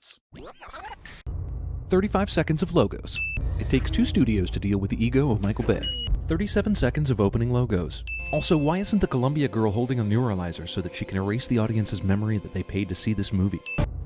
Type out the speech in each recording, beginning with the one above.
Supercuts. 35 seconds of logos. It takes 2 studios to deal with the ego of Michael Bay. 37 seconds of opening logos. Also, why isn't the Columbia girl holding a neuralizer so that she can erase the audience's memory that they paid to see this movie?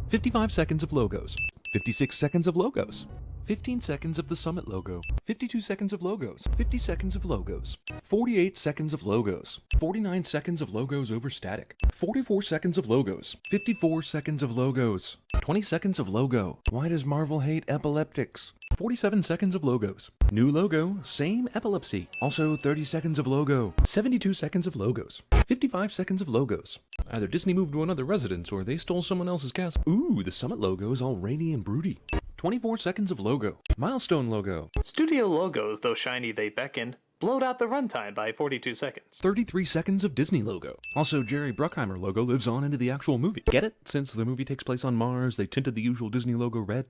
55 seconds of logos. 56 seconds of logos. 15 seconds of the Summit logo. 52 seconds of logos. 50 seconds of logos. 48 seconds of logos. 49 seconds of logos over static. 44 seconds of logos. 54 seconds of logos. 20 seconds of logo. Why does Marvel hate epileptics? 47 seconds of logos. New logo, same epilepsy. Also 30 seconds of logo. 72 seconds of logos. 55 seconds of logos. Either Disney moved to another residence or they stole someone else's castle. Ooh, the Summit logo is all rainy and broody. 24 seconds of logo. Milestone logo. Studio logos, though shiny they beckon, blowed out the runtime by 42 seconds. 33 seconds of Disney logo. Also, Jerry Bruckheimer logo lives on into the actual movie. Get it? Since the movie takes place on Mars, they tinted the usual Disney logo red.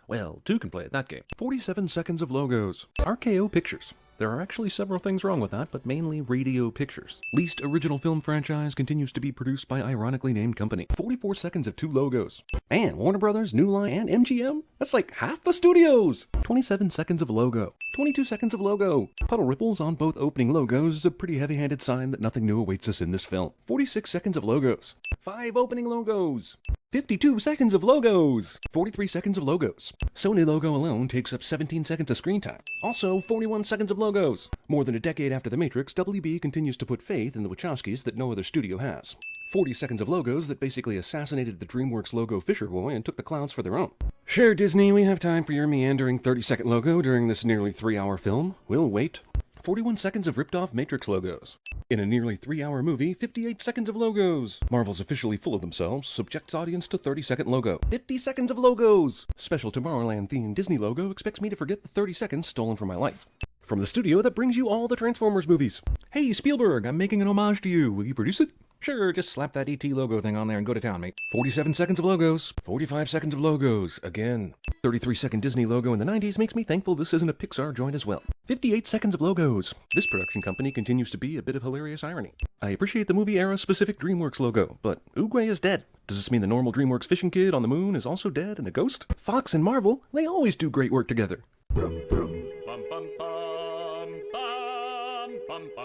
Well, 2 can play at that game. 47 seconds of logos. RKO Pictures. There are actually several things wrong with that, but mainly Radio Pictures. Least original film franchise continues to be produced by ironically named company. 44 seconds of 2 logos. Man, Warner Brothers, New Line, and MGM? That's like half the studios! 27 seconds of logo. 22 seconds of logo. Puddle ripples on both opening logos is a pretty heavy-handed sign that nothing new awaits us in this film. 46 seconds of logos. 5 opening logos. 52 seconds of logos! 43 seconds of logos. Sony logo alone takes up 17 seconds of screen time. Also, 41 seconds of logos. More than a decade after The Matrix, WB continues to put faith in the Wachowskis that no other studio has. 40 seconds of logos that basically assassinated the DreamWorks logo Fisher Boy and took the clouds for their own. Sure, Disney, we have time for your meandering 30-second logo during this nearly 3-hour film. We'll wait. 41 seconds of ripped-off Matrix logos. In a nearly 3-hour movie, 58 seconds of logos. Marvel's officially full of themselves, subjects audience to 30-second logo. 50 seconds of logos! Special Tomorrowland-themed Disney logo expects me to forget the 30 seconds stolen from my life. From the studio that brings you all the Transformers movies. Hey, Spielberg, I'm making an homage to you. Will you produce it? Sure, just slap that ET logo thing on there and go to town, mate. 47 seconds of logos. 45 seconds of logos. Again. 33-second Disney logo in the 90s makes me thankful this isn't a Pixar joint as well. 58 seconds of logos. This production company continues to be a bit of hilarious irony. I appreciate the movie era specific DreamWorks logo, but Oogway is dead. Does this mean the normal DreamWorks fishing kid on the moon is also dead and a ghost? Fox and Marvel, they always do great work together.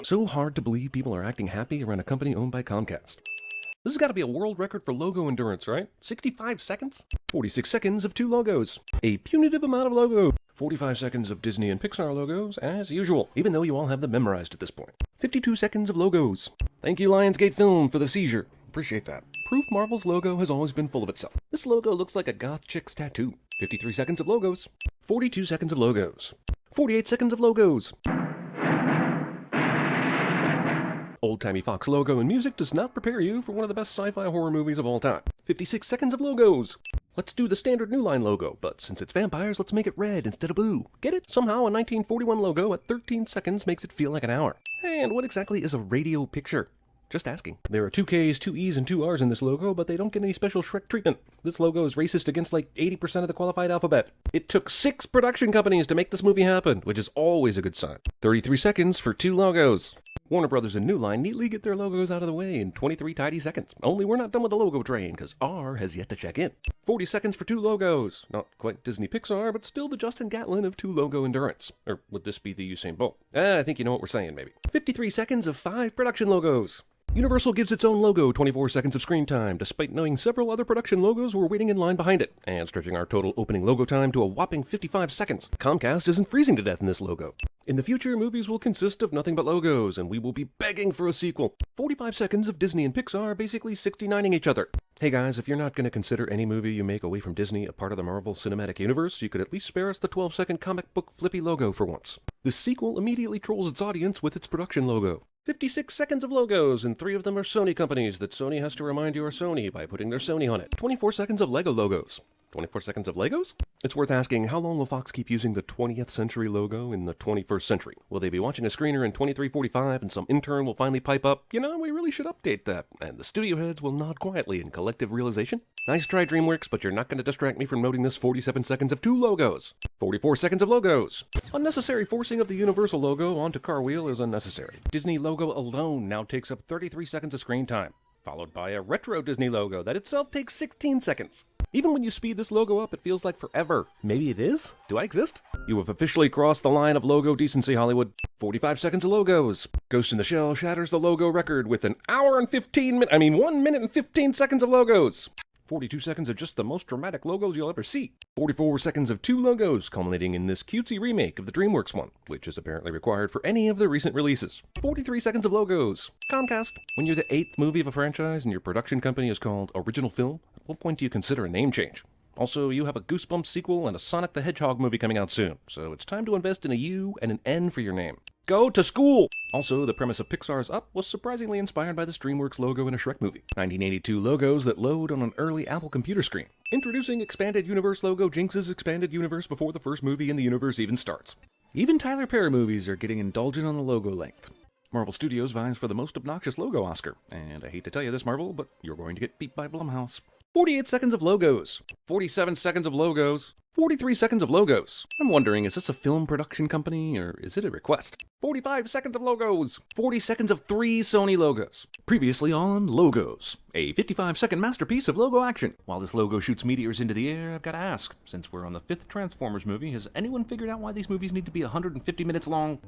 So hard to believe people are acting happy around a company owned by Comcast. This has got to be a world record for logo endurance, right? 65 seconds? 46 seconds of 2 logos. A punitive amount of logo. 45 seconds of Disney and Pixar logos, as usual, even though you all have them memorized at this point. 52 seconds of logos. Thank you, Lionsgate Film, for the seizure. Appreciate that. Proof Marvel's logo has always been full of itself. This logo looks like a goth chick's tattoo. 53 seconds of logos. 42 seconds of logos. 48 seconds of logos. Old-timey Fox logo and music does not prepare you for one of the best sci-fi horror movies of all time. 56 seconds of logos. Let's do the standard New Line logo, but since it's vampires, let's make it red instead of blue. Get it? Somehow a 1941 logo at 13 seconds makes it feel like an hour. And what exactly is a radio picture? Just asking. There are 2 Ks, 2 Es, and 2 Rs in this logo, but they don't get any special Shrek treatment. This logo is racist against like 80% of the qualified alphabet. It took 6 production companies to make this movie happen, which is always a good sign. 33 seconds for 2 logos. Warner Brothers and New Line neatly get their logos out of the way in 23 tidy seconds. Only we're not done with the logo train, because R has yet to check in. 40 seconds for 2 logos. Not quite Disney Pixar, but still the Justin Gatlin of 2 logo endurance. Or would this be the Usain Bolt? I think you know what we're saying, maybe. 53 seconds of 5 production logos. Universal gives its own logo 24 seconds of screen time, despite knowing several other production logos were waiting in line behind it, and stretching our total opening logo time to a whopping 55 seconds. Comcast isn't freezing to death in this logo. In the future, movies will consist of nothing but logos, and we will be begging for a sequel. 45 seconds of Disney and Pixar basically 69ing each other. Hey guys, if you're not going to consider any movie you make away from Disney a part of the Marvel Cinematic Universe, you could at least spare us the 12-second comic book flippy logo for once. This sequel immediately trolls its audience with its production logo. 56 seconds of logos, and 3 of them are Sony companies that Sony has to remind you are Sony by putting their Sony on it. 24 seconds of Lego logos. 24 seconds of Legos? It's worth asking, how long will Fox keep using the 20th century logo in the 21st century? Will they be watching a screener in 2345 and some intern will finally pipe up, you know, we really should update that, and the studio heads will nod quietly in collective realization? Nice try, DreamWorks, but you're not going to distract me from noting this 47 seconds of 2 logos. 44 seconds of logos. Unnecessary forcing of the Universal logo onto Car Wheel is unnecessary. Disney logo alone now takes up 33 seconds of screen time, followed by a retro Disney logo that itself takes 16 seconds. Even when you speed this logo up, it feels like forever. Maybe it is? Do I exist? You have officially crossed the line of logo decency, Hollywood. 45 seconds of logos. Ghost in the Shell shatters the logo record with 1 minute and 15 seconds of logos. 42 seconds of just the most dramatic logos you'll ever see. 44 seconds of 2 logos, culminating in this cutesy remake of the DreamWorks one, which is apparently required for any of the recent releases. 43 seconds of logos. Comcast. When you're the 8th movie of a franchise and your production company is called Original Film, at what point do you consider a name change? Also, you have a Goosebumps sequel and a Sonic the Hedgehog movie coming out soon, so it's time to invest in a U and an N for your name. Go to school! Also, the premise of Pixar's Up was surprisingly inspired by the DreamWorks logo in a Shrek movie. 1982 logos that load on an early Apple computer screen. Introducing Expanded Universe logo jinxes Expanded Universe before the first movie in the universe even starts. Even Tyler Perry movies are getting indulgent on the logo length. Marvel Studios vyes for the most obnoxious logo Oscar, and I hate to tell you this, Marvel, but you're going to get beat by Blumhouse. 48 seconds of logos. 47 seconds of logos. 43 seconds of logos. I'm wondering, is this a film production company, or is it a request? 45 seconds of logos. 40 seconds of 3 Sony logos. Previously on Logos, a 55-second masterpiece of logo action. While this logo shoots meteors into the air, I've got to ask, since we're on the 5th Transformers movie, has anyone figured out why these movies need to be 150 minutes long?